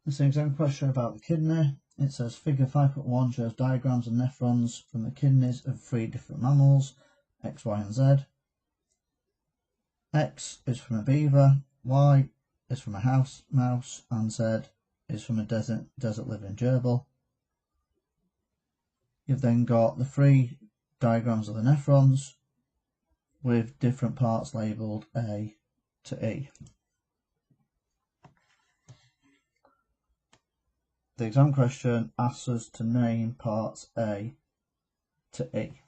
This is an exam question about the kidney. It says figure 5.1 shows diagrams of nephrons from the kidneys of 3 different mammals, X, Y and Z. X is from a beaver, Y is from a house mouse, and Z is from a desert living gerbil. You've then got the 3 diagrams of the nephrons with different parts labelled A to E. The exam question asks us to name parts A to E.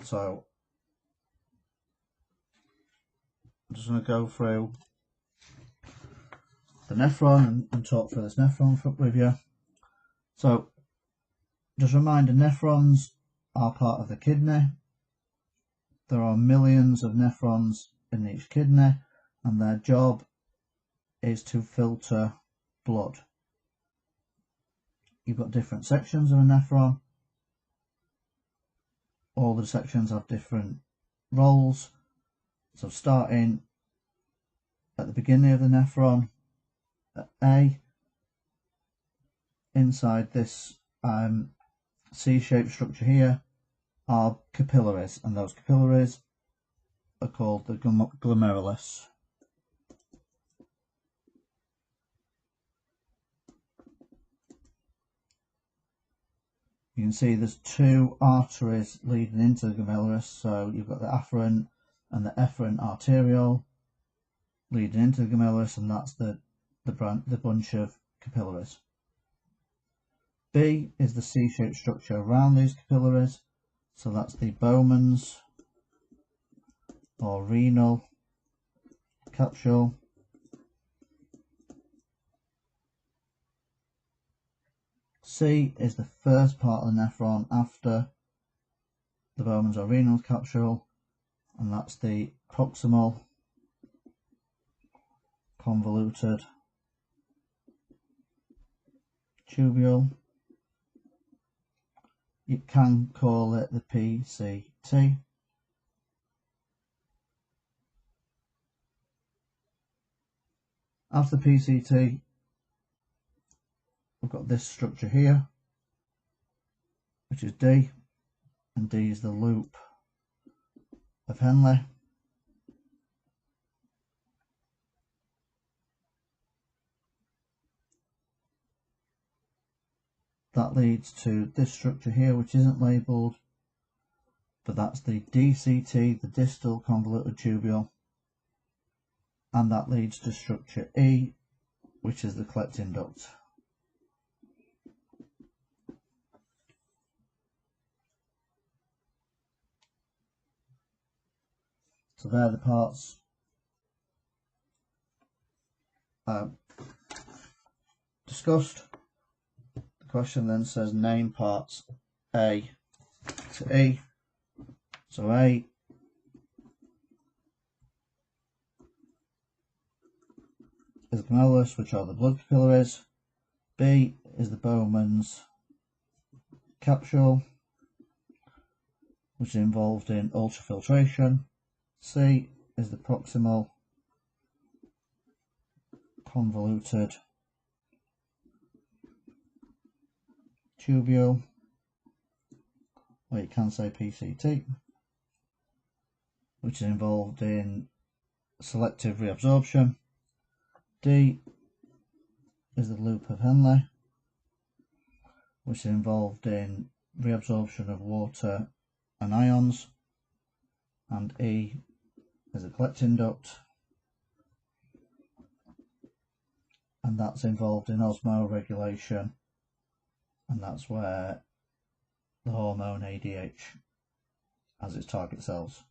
So I'm just going to go through the nephron and talk through this nephron with you. So just a reminder, nephrons are part of the kidney. There are millions of nephrons in each kidney, and their job is to filter blood. You've got different sections of a nephron. All the sections have different roles. So starting at the beginning of the nephron, at A, inside this C-shaped structure here are capillaries, and those capillaries are called the glomerulus. You can see there's 2 arteries leading into the glomerulus, so you've got the afferent and the efferent arteriole leading into the glomerulus, and that's the bunch of capillaries. B is the C-shaped structure around these capillaries, so that's the Bowman's or renal capsule. C is the first part of the nephron after the Bowman's or renal capsule, and that's the proximal convoluted tubule. You can call it the PCT. After the PCT, we've got this structure here, which is D, and D is the loop of Henle. That leads to this structure here, which isn't labelled, but that's the DCT, the distal convoluted tubule, and that leads to structure E, which is the collecting duct. So they're the parts discussed. The question then says name parts A to E. So A is the glomerulus, which are the blood capillaries. B is the Bowman's capsule, which is involved in ultrafiltration. C is the proximal convoluted tubule, or you can say PCT, which is involved in selective reabsorption. D is the loop of Henle, which is involved in reabsorption of water and ions. And E is a collecting duct, and that's involved in osmoregulation, and that's where the hormone ADH has its target cells.